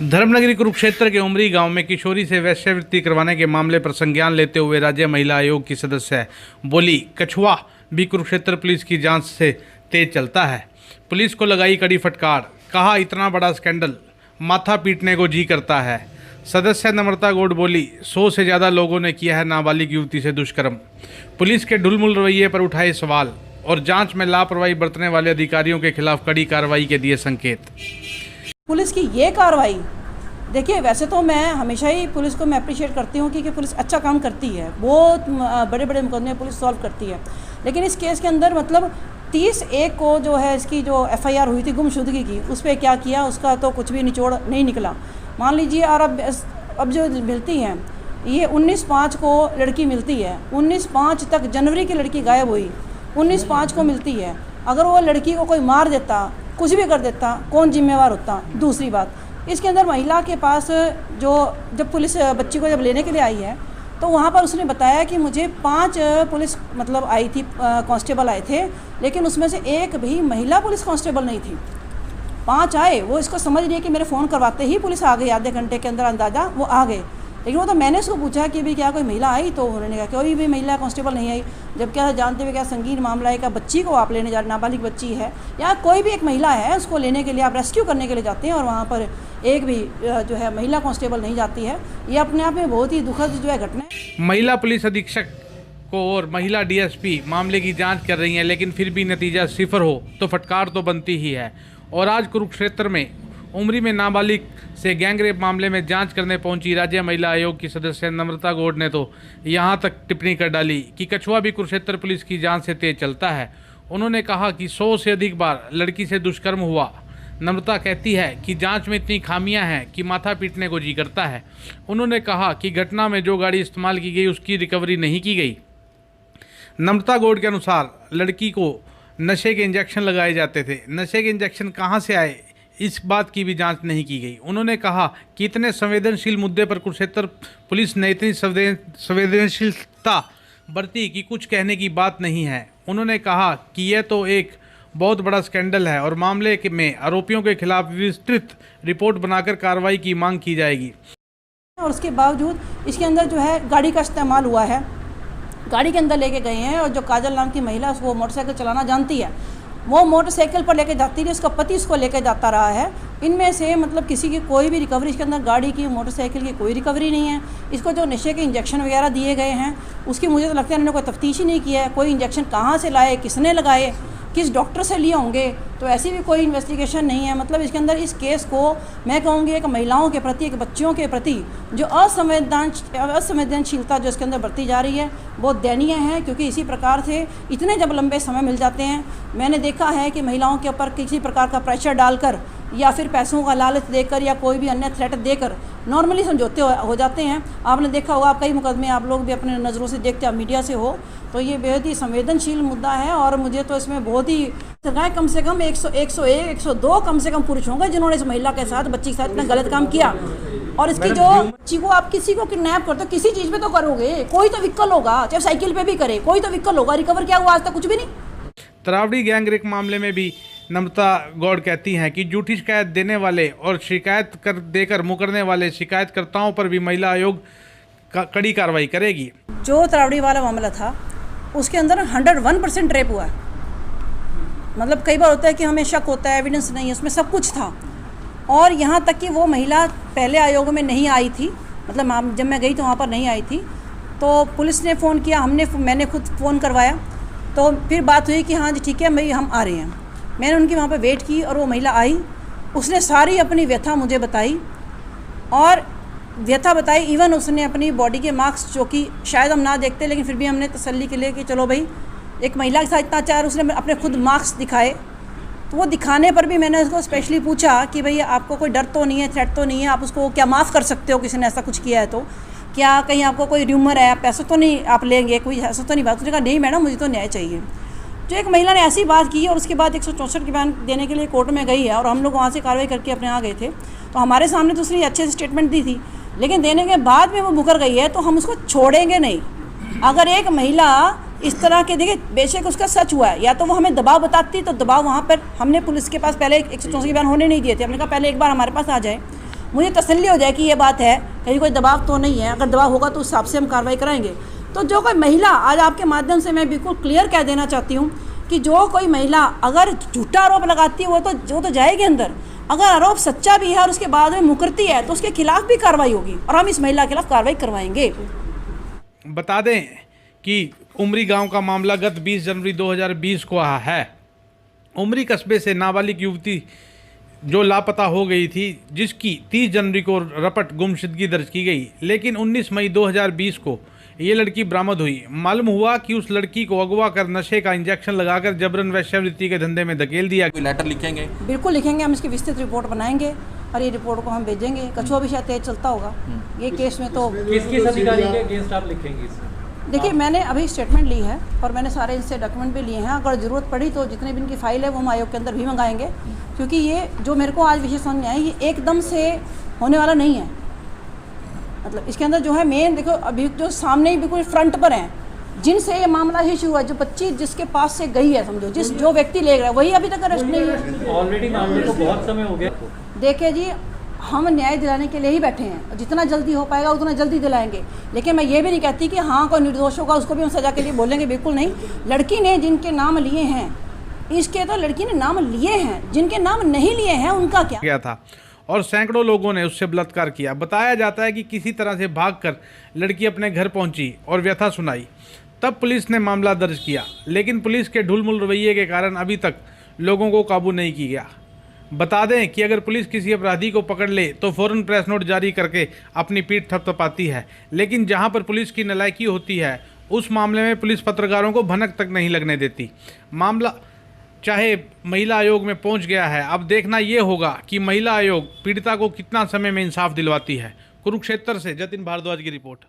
धर्मनगरी कुरुक्षेत्र के उमरी गांव में किशोरी से वेश्यावृत्ति करवाने के मामले पर संज्ञान लेते हुए राज्य महिला आयोग की सदस्य बोली कछुआ भी कुरुक्षेत्र पुलिस की जांच से तेज चलता है। पुलिस को लगाई कड़ी फटकार, कहा इतना बड़ा स्कैंडल माथा पीटने को जी करता है। सदस्य नम्रता गौड़ बोली 100 से ज़्यादा लोगों ने किया है नाबालिग युवती से दुष्कर्म। पुलिस के ढुलमुल रवैये पर उठाए सवाल और जांच में लापरवाही बरतने वाले अधिकारियों के खिलाफ कड़ी कार्रवाई के दिए संकेत। पुलिस की ये कार्रवाई देखिए, वैसे तो मैं हमेशा ही पुलिस को मैं अप्रिशिएट करती हूँ कि पुलिस अच्छा काम करती है, बहुत बड़े बड़े मुकदमे पुलिस सॉल्व करती है। लेकिन इस केस के अंदर मतलब 30/1 को जो है इसकी जो FIR हुई थी गुमशुदगी की, उस पर क्या किया उसका तो कुछ भी निचोड़ नहीं निकला। मान लीजिए और अब जो मिलती हैं ये 19/5 को लड़की मिलती है, 19/5 तक जनवरी की लड़की गायब हुई, 19/5 को मिलती है। अगर वो लड़की को कोई मार देता, कुछ भी कर देता, कौन जिम्मेवार होता? दूसरी बात, इसके अंदर महिला के पास जब पुलिस बच्ची को जब लेने के लिए आई है तो वहाँ पर उसने बताया कि मुझे 5 पुलिस मतलब आई थी, कांस्टेबल आए थे, लेकिन उसमें से एक भी महिला पुलिस कांस्टेबल नहीं थी। 5 आए, वो इसको समझ रही है कि मेरे फ़ोन करवाते ही पुलिस आ गई, आधे घंटे के अंदर अंदाज़ा वो आ गए। लेकिन वो तो मैंने उसको पूछा कि भाई क्या कोई महिला आई, तो उन्होंने कहा कोई भी महिला कांस्टेबल नहीं आई। जब क्या जानते हुए क्या संगीन मामला है, का बच्ची को आप लेने जा रहे, नाबालिग बच्ची है या कोई भी एक महिला है, उसको लेने के लिए आप रेस्क्यू करने के लिए जाते हैं और वहाँ पर एक भी जो है महिला कांस्टेबल नहीं जाती है। ये अपने आप में बहुत ही दुखद जो है घटना है। महिला पुलिस अधीक्षक को और महिला DSP मामले की जांच कर रही हैं, लेकिन फिर भी नतीजा 0 हो तो फटकार तो बनती ही है। और आज कुरुक्षेत्र में उमरी में नाबालिग से गैंगरेप मामले में जांच करने पहुंची राज्य महिला आयोग की सदस्य नम्रता गौड़ ने तो यहां तक टिप्पणी कर डाली कि कछुआ भी कुरुक्षेत्र पुलिस की जांच से तेज चलता है। उन्होंने कहा कि 100 से अधिक बार लड़की से दुष्कर्म हुआ। नम्रता कहती है कि जांच में इतनी खामियां हैं कि माथा पीटने को जी करता है। उन्होंने कहा कि घटना में जो गाड़ी इस्तेमाल की गई उसकी रिकवरी नहीं की गई। नम्रता गौड़ के अनुसार लड़की को नशे के इंजेक्शन लगाए जाते थे, नशे के इंजेक्शन कहाँ से आए इस बात की भी जांच नहीं की गई। उन्होंने कहा कि इतने संवेदनशील मुद्दे पर कुरुक्षेत्र पुलिस ने इतनी संवेदनशीलता बरती कि कुछ कहने की बात नहीं है। उन्होंने कहा कि यह तो एक बहुत बड़ा स्कैंडल है और मामले में आरोपियों के खिलाफ विस्तृत रिपोर्ट बनाकर कार्रवाई की मांग की जाएगी। और उसके बावजूद इसके अंदर जो है गाड़ी का इस्तेमाल हुआ है, गाड़ी के अंदर लेके गए हैं और जो काजल नाम की महिला वो मोटरसाइकिल चलाना जानती है, वो मोटरसाइकिल पर लेके जाती है, उसका पति उसको लेके जाता रहा है। इनमें से मतलब किसी की कोई भी रिकवरी इसके अंदर गाड़ी की मोटरसाइकिल की कोई रिकवरी नहीं है। इसको जो नशे के इंजेक्शन वगैरह दिए गए हैं उसकी मुझे तो लगता है इन्होंने कोई तफ्तीश ही नहीं किया है। कोई इंजेक्शन कहाँ से लाए, किसने लगाए, किस डॉक्टर से लिए होंगे, तो ऐसी भी कोई इन्वेस्टिगेशन नहीं है। मतलब इसके अंदर इस केस को मैं कहूँगी एक महिलाओं के प्रति, एक बच्चियों के प्रति जो असंवेदनशीलता जो इसके अंदर बरती जा रही है बहुत दयनीय है। क्योंकि इसी प्रकार से इतने जब लंबे समय मिल जाते हैं, मैंने देखा है कि महिलाओं के ऊपर किसी प्रकार का प्रेशर डालकर या फिर पैसों का लालच देकर या कोई भी अन्य थ्रेट देकर नॉर्मली समझौते हो जाते हैं। आपने देखा होगा, आप कई मुकदमे आप लोग भी अपने नज़रों से देखते हैं, मीडिया से हो, तो ये बेहद ही संवेदनशील मुद्दा है। और मुझे तो इसमें बहुत ही सरकार कम से कम 101, 102 कम से कम पुरुष होंगे जिन्होंने इस महिला के साथ, बच्ची के साथ इतना गलत काम किया। और इसकी जो बच्ची को आप किसी को किडनैप करते हो, किसी चीज़ पे तो करोगे, कोई तो व्हीकल होगा, चाहे साइकिल पे भी करे, कोई तो व्हीकल होगा। रिकवर क्या हुआ आज तक? कुछ भी नहीं। तरावड़ी गैंगरेप मामले में भी नम्रता गौड़ कहती हैं कि झूठी शिकायत देने वाले और शिकायत कर देकर मुकरने वाले शिकायतकर्ताओं पर भी महिला आयोग कड़ी कार्रवाई करेगी। जो तरावड़ी वाला मामला था उसके अंदर 101% रेप हुआ है। मतलब कई बार होता है कि हमें शक होता है, एविडेंस नहीं है, उसमें सब कुछ था। और यहाँ तक कि वो महिला पहले आयोग में नहीं आई थी, मतलब जब मैं गई तो वहाँ पर नहीं आई थी। तो पुलिस ने फ़ोन किया, मैंने खुद फ़ोन करवाया, तो फिर बात हुई कि हाँ जी ठीक है भाई हम आ रहे हैं। मैंने उनकी वहाँ पे वेट की और वो महिला आई, उसने सारी अपनी व्यथा मुझे बताई और व्यथा बताई। इवन उसने अपनी बॉडी के मार्क्स, जो कि शायद हम ना देखते लेकिन फिर भी हमने तसल्ली के लिए कि चलो भाई एक महिला के साथ इतना चार, उसने अपने खुद मार्क्स दिखाए। तो वो दिखाने पर भी मैंने उसको स्पेशली पूछा कि भाई आपको कोई डर तो नहीं है, थ्रेट तो नहीं है, आप उसको क्या माफ़ कर सकते हो किसी ने ऐसा कुछ किया है तो? क्या कहीं आपको कोई र्यूमर है, पैसा तो नहीं आप लेंगे, कोई ऐसा तो नहीं बात? उसने कहा नहीं मैडम मुझे तो न्याय चाहिए। जो एक महिला ने ऐसी बात की और उसके बाद 164 की बयान देने के लिए कोर्ट में गई है और हम लोग वहाँ से कार्रवाई करके अपने आ गए थे। तो हमारे सामने तो उसने अच्छे से स्टेटमेंट दी थी, लेकिन देने के बाद में वो मुकर गई है तो हम उसको छोड़ेंगे नहीं। अगर एक महिला इस तरह के, देखिए बेशक उसका सच हुआ है, या तो वो हमें दबाव बताती तो दबाव वहाँ पर हमने पुलिस के पास पहले 164 के बयान होने नहीं दिए थे। हमने कहा पहले एक बार हमारे पास आ जाए, मुझे तसल्ली हो जाए कि ये बात है, कहीं कोई दबाव तो नहीं है। अगर दबाव होगा तो उस हिसाब से हम कार्रवाई कराएंगे। तो जो कोई महिला, आज आपके माध्यम से मैं बिल्कुल क्लियर कह देना चाहती हूँ कि जो कोई महिला अगर झूठा आरोप लगाती है वो तो जाएगी अंदर। अगर आरोप सच्चा भी है और उसके बाद में मुकरती है तो उसके खिलाफ भी कार्रवाई होगी और हम इस महिला के खिलाफ कार्रवाई करवाएंगे। बता दें कि उमरी गांव का मामला गत 20 जनवरी 2020 को है। उमरी कस्बे से नाबालिग युवती जो लापता हो गई थी, जिसकी 30 जनवरी को रपट गुमशुदगी दर्ज की गई, लेकिन 19 मई 2020 को ये लड़की बरामद हुई। मालूम हुआ कि उस लड़की को अगवा कर नशे का इंजेक्शन लगाकर जबरन वेश्यावृत्ति के धंधे में धकेल दिया। कोई लेटर लिखेंगे? बिल्कुल लिखेंगे, हम इसकी विस्तृत रिपोर्ट बनाएंगे और ये रिपोर्ट को हम भेजेंगे। कछुआ भी शायद तेज चलता होगा ये केस में। तो किस अधिकारी के अगेंस्ट आप लिखेंगे इसमें? देखिए, मैंने अभी स्टेटमेंट ली है और मैंने सारे इनसे डॉक्यूमेंट भी लिए हैं। अगर ज़रूरत पड़ी तो जितने भी इनकी फाइल है वो हम आयोग के अंदर भी मंगाएंगे, क्योंकि ये जो मेरे को आज विषय समझ में आया, ये एकदम से होने वाला नहीं है। मतलब इसके अंदर जो है मेन, देखो अभी जो सामने ही बिल्कुल फ्रंट पर हैं, जिनसे ये मामला ही शुरू हुआ, जो 25 जिसके पास से गई है, समझो जो व्यक्ति ले गया वही अभी तक अरेस्ट नहीं है। ऑलरेडी मामले को बहुत समय हो गया। देखिए जी, हम न्याय दिलाने के लिए ही बैठे हैं, जितना जल्दी हो पाएगा उतना जल्दी दिलाएंगे। लेकिन मैं ये भी नहीं कहती कि हाँ कोई निर्दोष होगा उसको भी हम सजा के लिए बोलेंगे, बिल्कुल नहीं। लड़की ने जिनके नाम लिए हैं, इसके तो लड़की ने नाम लिए हैं, जिनके नाम नहीं लिए हैं उनका क्या गया था और सैकड़ों लोगों ने उससे बलात्कार किया। बताया जाता है कि किसी तरह से भागकर लड़की अपने घर पहुंची और व्यथा सुनाई। तब पुलिस ने मामला दर्ज किया, लेकिन पुलिस के ढुलमुल रवैये के कारण अभी तक लोगों को काबू नहीं किया गया। बता दें कि अगर पुलिस किसी अपराधी को पकड़ ले तो फ़ौरन प्रेस नोट जारी करके अपनी पीठ थपथपाती है, लेकिन जहां पर पुलिस की नालायकी होती है उस मामले में पुलिस पत्रकारों को भनक तक नहीं लगने देती। मामला चाहे महिला आयोग में पहुंच गया है, अब देखना ये होगा कि महिला आयोग पीड़िता को कितना समय में इंसाफ दिलवाती है। कुरुक्षेत्र से जतिन भारद्वाज की रिपोर्ट।